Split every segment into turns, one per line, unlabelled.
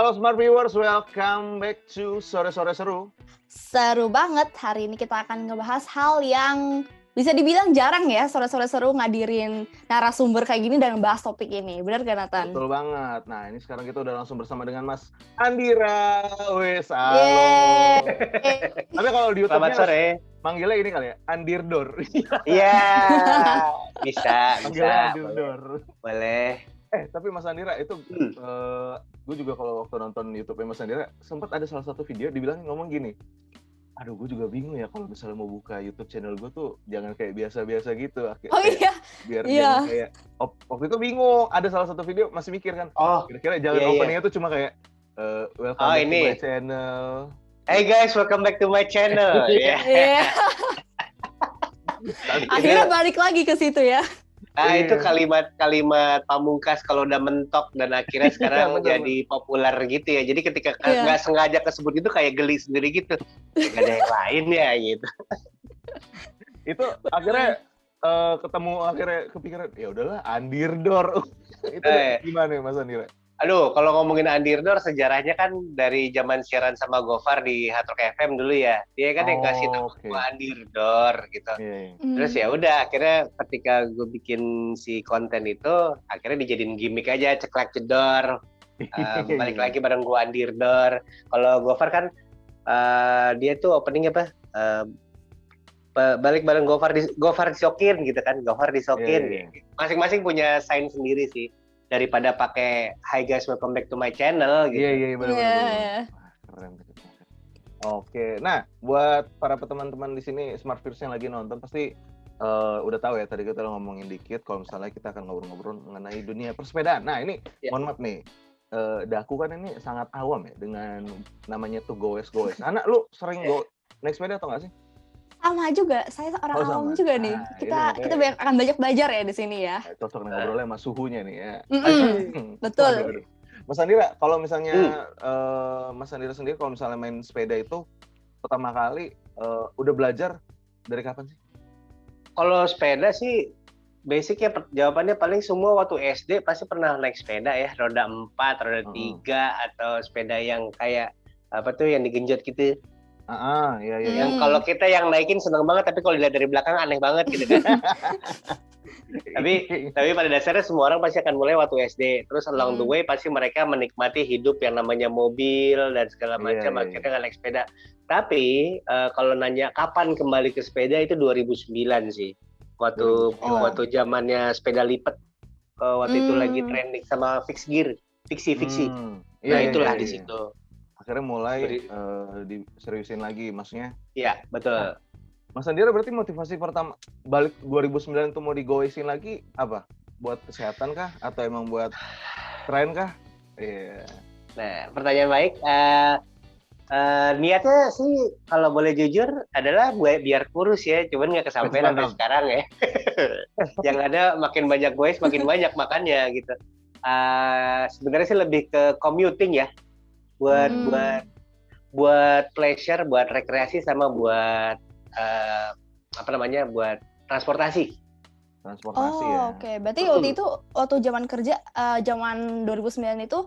Halo Smart Viewers, welcome back to Sore-Sore Seru.
Seru banget, hari ini kita akan ngebahas hal yang bisa dibilang jarang ya, Sore-Sore Seru ngadirin narasumber kayak gini dan bahas topik ini. Bener gak, Nathan?
Betul banget. Nah, ini sekarang kita udah langsung bersama dengan Mas Andira. Wes, halo.
Yeay.
Tapi kalau di YouTube-nya
Selamat sore.
manggilnya ini kali ya, Andirdor.
Iya, bisa.
Manggilnya Andirdor.
Boleh.
Tapi Mas Andira itu, gue juga kalau waktu nonton YouTube-nya Mas Andira, sempat ada salah satu video dibilang ngomong gini, aduh gue juga bingung ya kalau misalnya mau buka YouTube channel gue tuh jangan kayak biasa-biasa gitu.
Oh iya.
Biar
Iya.
jangan kayak, waktu itu bingung, ada salah satu video masih mikir kan,
Oh,
kira-kira jangan
iya,
openingnya tuh cuma kayak, welcome back to
ini.
my channel.
hey guys, welcome back to my channel. Iya.
Iya. Akhirnya balik lagi ke situ ya.
Nah,
Iya.
itu kalimat pamungkas kalau udah mentok dan akhirnya sekarang
bener.
jadi populer gitu ya. Jadi ketika
Iya.
nggak sengaja kesebut itu kayak geli sendiri gitu. Nggak ada yang lain ya gitu.
Itu akhirnya ketemu, akhirnya kepikiran, ya udahlah Andirdor. Itu gimana ya Mas Andira?
Aduh, kalau ngomongin Andirdor, sejarahnya kan dari zaman siaran sama Gofar di Hard Rock FM dulu ya. Dia kan yang kasih nama
Oke.
gua Andirdor gitu.
Iya.
Terus ya udah, akhirnya ketika gue bikin si konten itu, akhirnya dijadiin gimmick aja, ceklek jedor. Balik lagi bareng gue Andirdor. Kalau Gofar kan dia tuh opening apa? Balik bareng Gofar disokin gitu kan, Gofar disokin.
Iya.
Masing-masing punya sign sendiri sih. Daripada pakai hi guys welcome back to my channel gitu.
Iya, benar.
Iya.
Keren. Oke, nah buat para teman-teman di sini Smart Viewers yang lagi nonton pasti udah tahu ya, tadi kita ngomongin dikit kalau misalnya kita akan ngobrol-ngobrol mengenai dunia persepedaan. Nah ini, mohon maaf nih, Daku kan ini sangat awam ya dengan namanya tuh goes. Anak lu sering naik sepeda atau nggak sih?
Sama juga, saya orang awam juga nih.
Nah,
Kita akan banyak belajar ya di sini ya.
Cocok nih ngobrolnya sama suhunya nih ya.
Betul.
Waduh. Mas Andira, kalau misalnya Mas Andira sendiri kalau misalnya main sepeda itu pertama kali udah belajar dari kapan sih?
Kalau sepeda sih basicnya jawabannya paling semua waktu SD pasti pernah naik sepeda ya, roda 4, roda 3 atau sepeda yang kayak apa tuh yang digenjot gitu.
Iya.
Yang kalau kita yang naikin seneng banget, tapi kalau dilihat dari belakang aneh banget gitu kan. tapi pada dasarnya semua orang pasti akan mulai waktu SD. Terus along the way pasti mereka menikmati hidup yang namanya mobil dan segala macam, akhirnya nggak naik sepeda. Tapi kalau nanya kapan kembali ke sepeda itu 2009 sih. Waktu zamannya sepeda lipat. Waktu itu lagi trending sama fixed gear, fiksi. Nah, itulah di situ.
Akhirnya mulai diseriusin lagi, maksudnya?
Iya, betul.
Nah, Mas Andira berarti motivasi pertama balik 2009 itu mau digoesin lagi apa? Buat kesehatan kah? Atau emang buat tren kah? Iya.
Nah, pertanyaan baik. Niatnya sih kalau boleh jujur adalah biar kurus ya, cuman nggak kesampaian sampai sekarang ya. Yang ada makin banyak goes, makin banyak makannya gitu. Sebenarnya sih lebih ke commuting ya. Buat pleasure, buat rekreasi sama buat buat transportasi.
Ya.
Oke. Berarti waktu zaman kerja zaman 2009 itu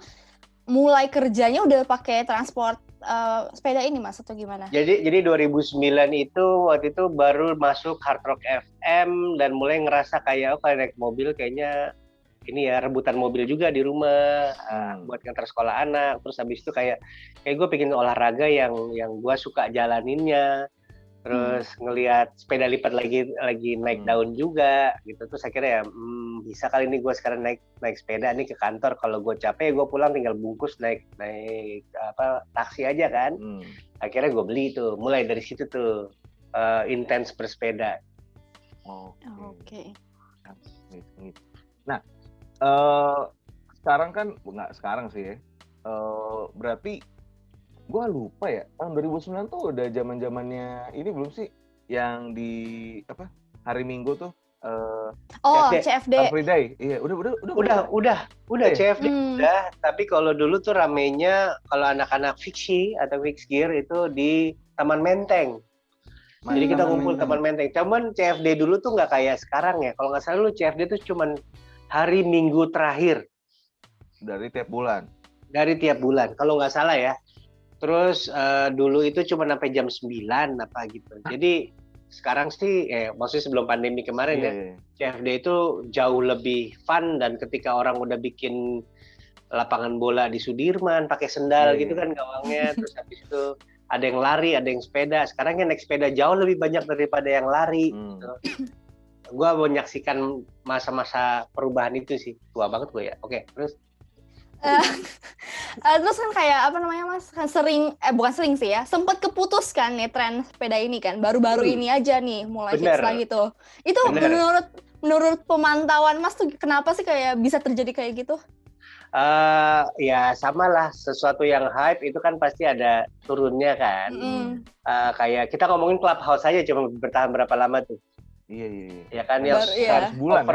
mulai kerjanya udah pakai transport sepeda ini Mas atau gimana?
Jadi 2009 itu waktu itu baru masuk Hard Rock FM dan mulai ngerasa kayak kalau naik mobil kayaknya ini ya rebutan mobil juga di rumah buat ngantar sekolah anak. Terus habis itu kayak gue pengen olahraga yang gue suka jalaninnya. Terus ngelihat sepeda lipat lagi naik daun juga gitu. Terus akhirnya ya bisa kali ini gue sekarang naik sepeda nih ke kantor. Kalau gue capek gue pulang tinggal bungkus naik taksi aja kan. Akhirnya gue beli tuh. Mulai dari situ tuh intens bersepeda.
Oke.
Nah, sekarang kan nggak sekarang sih ya. Berarti gue lupa ya, tahun 2009 tuh udah zamannya ini belum sih yang di hari Minggu tuh
CFD.
Car Free Day. Iya,
udah CFD udah, tapi kalau dulu tuh ramenya kalau anak-anak fiksi atau fixed gear itu di Taman Menteng. Jadi kita kumpul Taman Menteng. Cuman CFD dulu tuh nggak kayak sekarang ya. Kalau nggak salah lu CFD tuh cuman hari Minggu terakhir
dari tiap bulan.
Dari tiap bulan, kalau nggak salah ya. Terus dulu itu cuma sampai jam 9 apa gitu. Jadi sekarang sih, maksudnya sebelum pandemi kemarin
Iya,
ya,
iya.
CFD itu jauh lebih fun dan ketika orang udah bikin lapangan bola di Sudirman pakai sendal
Iya,
gitu
iya.
kan gawangnya, terus habis itu ada yang lari, ada yang sepeda. Sekarang yang naik sepeda jauh lebih banyak daripada yang lari. Gitu. Gue menyaksikan masa-masa perubahan itu sih. Tua banget gue ya. Oke, terus
Eh, terus kan kayak apa namanya Mas, kan sering bukan sering sih ya, sempat keputus kan nih tren sepeda ini kan, baru-baru ini aja nih mulai hits
bener,
lagi tuh. Itu
bener.
menurut pemantauan Mas tuh kenapa sih kayak bisa terjadi kayak gitu?
Ya sama lah, sesuatu yang hype itu kan pasti ada turunnya kan. Kayak kita ngomongin Clubhouse aja cuma bertahan berapa lama tuh.
Iya, iya, iya.
Ya kan yang
Iya.
Sebulan,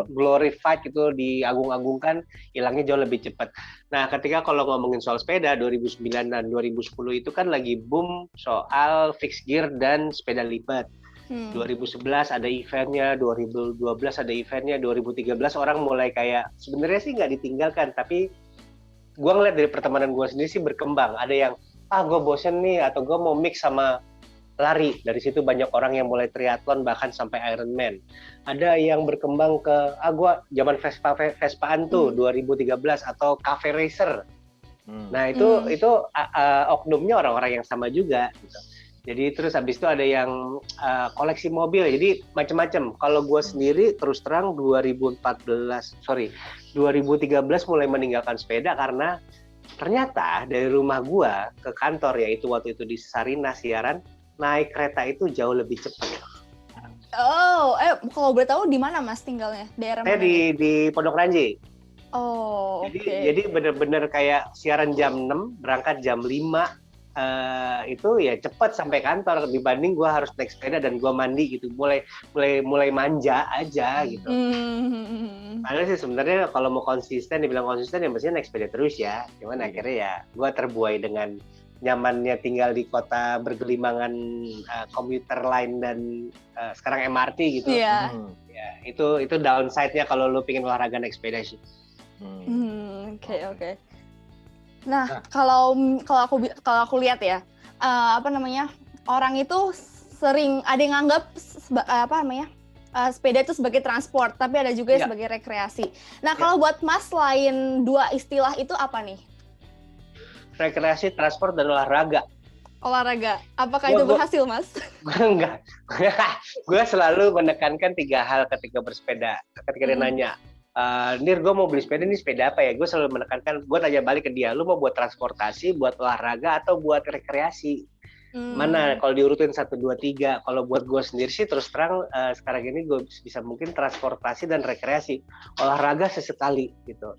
glorified gitu, diagung-agungkan, hilangnya jauh lebih cepat. Nah, ketika kalau ngomongin soal sepeda 2009 dan 2010 itu kan lagi boom soal fixed gear dan sepeda lipat. 2011 ada eventnya, 2012 ada eventnya, 2013 orang mulai kayak sebenarnya sih nggak ditinggalkan, tapi gue ngeliat dari pertemanan gue sendiri sih berkembang. Ada yang gue bosen nih atau gue mau mix sama lari. Dari situ banyak orang yang mulai triathlon bahkan sampai Ironman. Ada yang berkembang ke gue zaman Vespaan tuh 2013 atau cafe racer. Nah itu oknumnya orang-orang yang sama juga gitu. Jadi terus habis itu ada yang koleksi mobil. Jadi macam-macam. Kalau gue sendiri terus terang 2013 mulai meninggalkan sepeda karena ternyata dari rumah gue ke kantor, yaitu waktu itu di Sarina siaran, naik kereta itu jauh lebih cepat.
Oh, kalau boleh tahu di mana Mas tinggalnya? Daerah
Saya
mana?
di Pondok Ranji.
Oh, oke.
Jadi bener-bener kayak siaran jam 6, berangkat jam 5, itu ya cepat sampai kantor dibanding gue harus naik sepeda dan gue mandi gitu. Mulai manja aja gitu. Padahal sih sebenarnya kalau mau konsisten, dibilang konsisten ya mestinya naik sepeda terus ya. Cuman akhirnya ya gue terbuai dengan nyamannya tinggal di kota bergelimangan komuter lain dan sekarang MRT gitu.
Iya.
Ya, itu downside-nya kalau lu pengen olahraga naik sepeda sih.
Oke. Nah, kalau aku lihat ya, orang itu sering ada yang nganggap sepeda itu sebagai transport, tapi ada juga sebagai rekreasi. Nah, kalau buat Mas selain dua istilah itu apa nih?
Rekreasi, transport, dan olahraga.
Olahraga, apakah itu berhasil, Mas?
Enggak. Gue selalu menekankan 3 hal ketika bersepeda. Ketika dia nanya, Nir, gue mau beli sepeda, ini sepeda apa ya? Gue selalu menekankan, gue tanya balik ke dia, lu mau buat transportasi, buat olahraga, atau buat rekreasi? Mana kalau diurutin 1, 2, 3. Kalau buat gue sendiri sih terus terang sekarang ini gue bisa mungkin transportasi dan rekreasi. Olahraga sesekali gitu.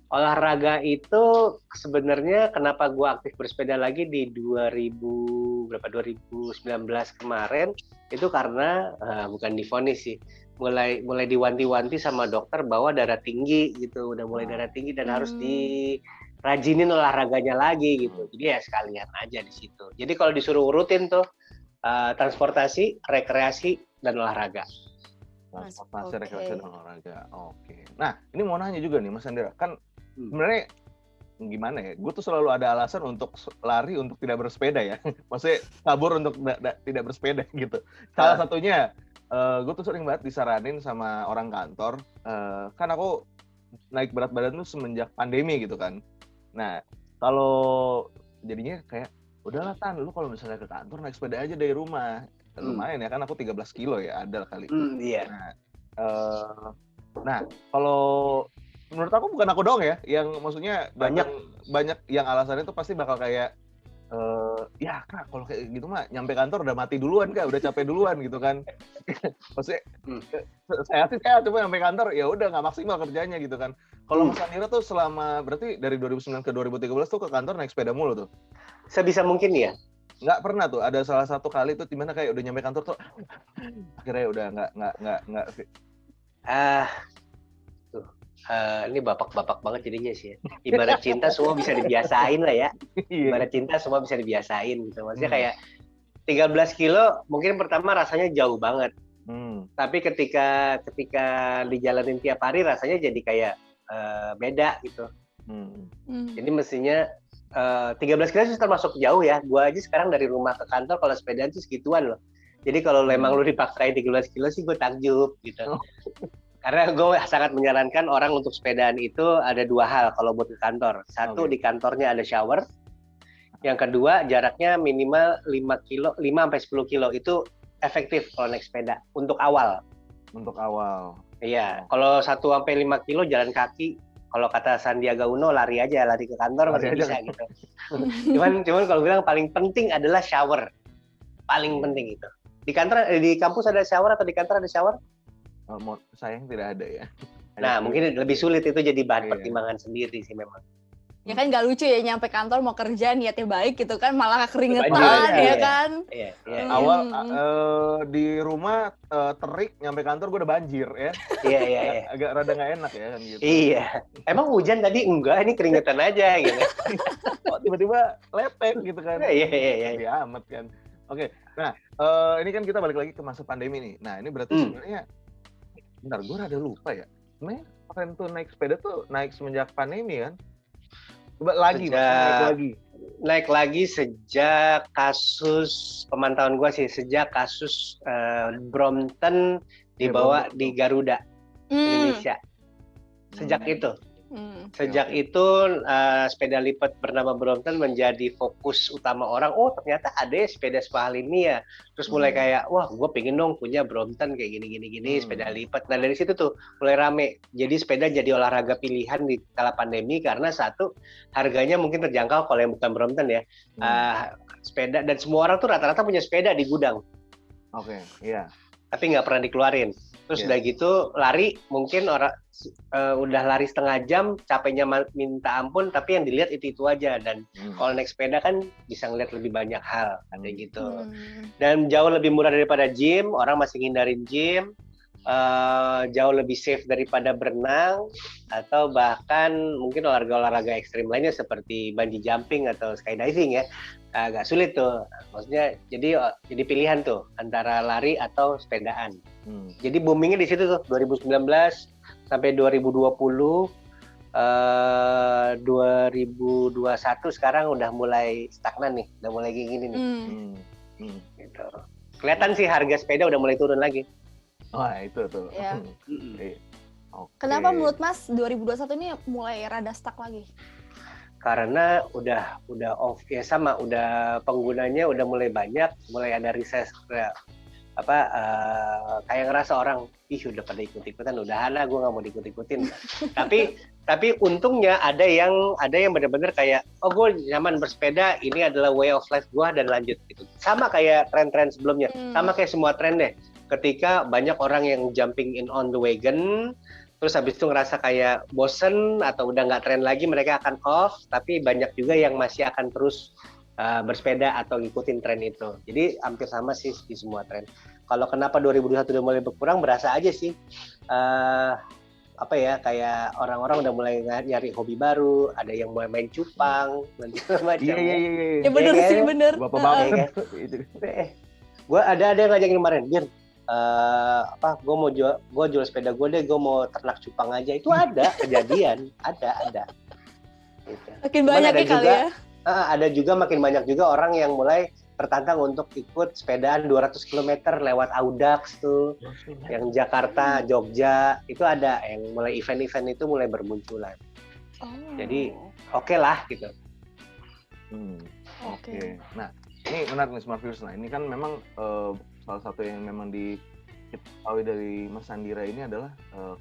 Olahraga itu sebenarnya kenapa gue aktif bersepeda lagi di 2019 kemarin itu karena bukan divonis sih, mulai diwanti-wanti sama dokter bahwa darah tinggi gitu, udah mulai darah tinggi dan harus dirajinin olahraganya lagi gitu. Jadi ya sekalian aja di situ. Jadi kalau disuruh urutin tuh transportasi, rekreasi, dan olahraga.
Transportasi, rekreasi, dan olahraga. Oke. Nah, ini mau nanya juga nih Mas Andira, kan sebenarnya gimana ya? Gue tuh selalu ada alasan untuk lari untuk tidak bersepeda ya. Maksudnya kabur untuk tidak bersepeda gitu. Salah satunya, gue tuh sering banget disaranin sama orang kantor. Kan aku naik berat badan tuh semenjak pandemi gitu kan. Nah, kalau jadinya kayak, udahlah Tan, lu kalau misalnya ke kantor naik sepeda aja dari rumah. Lumayan ya kan, aku 13 kilo ya, ada kali.
Iya.
Nah, kalau menurut aku bukan aku doang ya, yang maksudnya banyak yang alasannya itu pasti bakal kayak ya Kak, kalau kayak gitu mah nyampe kantor udah mati duluan Kak, udah capek duluan gitu kan. Maksudnya saya cuma nyampe kantor ya udah nggak maksimal kerjanya gitu kan. Kalau Mas Andira tuh selama berarti dari 2009 ke 2013 tuh ke kantor naik sepeda mulu tuh.
Sebisa mungkin ya.
Nggak pernah tuh ada salah satu kali tuh dimana kayak udah nyampe kantor tuh akhirnya udah nggak
ini bapak-bapak banget jadinya sih ya. Ibarat cinta semua bisa dibiasain lah ya. Ibarat cinta semua bisa dibiasain gitu. Maksudnya kayak 13 kilo mungkin pertama rasanya jauh banget. Tapi ketika dijalanin tiap hari rasanya jadi kayak beda gitu. Jadi mestinya 13 kilo itu termasuk jauh ya. Gua aja sekarang dari rumah ke kantor kalau sepedaan tuh segituan loh. Jadi kalau emang lu dipaksain 13 kilo sih gue takjub gitu. Karena gue sangat menyarankan orang untuk sepedaan itu ada 2 hal kalau buat ke kantor. Satu, di kantornya ada shower. Yang kedua, jaraknya minimal 5 sampai 10 kilo. Itu efektif kalau naik sepeda untuk awal.
Untuk awal.
Iya, kalau 1 sampai 5 kilo jalan kaki. Kalau kata Sandiaga Uno, lari aja, lari ke kantor masih bisa gitu. cuman kalau bilang paling penting adalah shower. Paling penting itu. Di kantor, di kampus ada shower atau di kantor ada shower?
Sayang tidak ada ya.
Nah, mungkin lebih sulit itu jadi bahan pertimbangan sendiri sih memang.
Ya kan gak lucu ya nyampe kantor mau kerja niatnya baik gitu kan malah keringetan kan.
Iya.
Awal di rumah terik nyampe kantor gue udah banjir ya.
Iya.
Agak rada nggak enak ya kan gitu.
Iya. Emang hujan tadi enggak, ini keringetan aja gitu.
Kok tiba-tiba lepek gitu kan.
Iya.
Ya amat kan. Oke. Nah, ini kan kita balik lagi ke masa pandemi nih. Nah, ini berarti sebenarnya bentar, gue rada lupa ya. Sebenarnya tren tuh naik sepeda tuh naik semenjak pandemi kan? Naik lagi sejak kasus pemantauan gue sih, sejak kasus Brompton dibawa di Garuda Indonesia. Sejak itu. Sejak itu sepeda lipat bernama Brompton menjadi fokus utama orang. Oh ternyata ada sepeda semahal ini ya. Terus mulai kayak wah gue pengen dong punya Brompton kayak gini sepeda lipat. Nah dari situ tuh mulai rame. Jadi sepeda jadi olahraga pilihan di kala pandemi karena satu harganya mungkin terjangkau kalau yang bukan Brompton ya. Sepeda dan semua orang tuh rata-rata punya sepeda di gudang. Oke, iya.
Tapi nggak pernah dikeluarin. Terus udah gitu lari mungkin orang udah lari setengah jam capeknya minta ampun tapi yang dilihat itu aja dan kalau naik sepeda kan bisa ngeliat lebih banyak hal kayak gitu. Dan jauh lebih murah daripada gym, orang masih ngindarin gym, jauh lebih safe daripada berenang atau bahkan mungkin olahraga ekstrim lainnya seperti bungee jumping atau skydiving ya. Agak sulit tuh. Maksudnya jadi pilihan tuh antara lari atau sepedaan. Jadi boomingnya di situ tuh 2019 sampai 2020, 2021 sekarang udah mulai stagnan nih, udah mulai kayak gini nih. Gitu. Kelihatan sih harga sepeda udah mulai turun lagi.
Wah itu tuh.
Ya.
Okay.
Kenapa menurut Mas 2021 ini mulai rada stuck lagi?
Karena udah off ya sama, udah penggunanya udah mulai banyak, mulai ada riset kayak ngerasa orang udah pada ikut-ikutan, udahan lah gue nggak mau diikut-ikutin. tapi untungnya ada yang benar-benar kayak gue nyaman bersepeda, ini adalah way of life gue dan lanjut gitu. Sama kayak tren-tren sebelumnya, sama kayak semua tren deh. Ketika banyak orang yang jumping in on the wagon, terus habis itu ngerasa kayak bosen atau udah nggak tren lagi, mereka akan off. Tapi banyak juga yang masih akan terus bersepeda atau ngikutin tren itu. Jadi hampir sama sih di semua tren. Kalau kenapa 2021 udah mulai berkurang, berasa aja sih. Kayak orang-orang udah mulai nyari hobi baru, ada yang mulai main cupang, dan macam.
Iya.
Ya bener sih, bener.
Bapak-bapak.
Gue ada yang ngajakin kemarin, Bir, gue jual sepeda gue deh, gue mau ternak cupang aja. Itu ada kejadian, ada. Gitu.
Makin banyak ya kali ya.
Ada juga makin banyak juga orang yang mulai tertantang untuk ikut sepedaan 200 km lewat Audax tuh, yang Jakarta, Jogja, itu ada yang mulai event-event itu mulai bermunculan. Jadi oke lah gitu.
Oke. Nah, ini menarik nih Smart Viewers. Nah, ini kan memang salah satu yang memang diketahui dari Mas Sandira ini adalah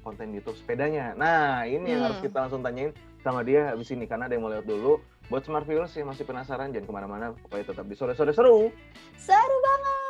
konten YouTube sepedanya. Nah, ini yang harus kita langsung tanyain sama dia habis ini karena ada yang mau lewat dulu. Buat Smart Viewers yang masih penasaran, jangan kemana-mana, pokoknya tetap di Sore-Sore Seru.
Seru banget!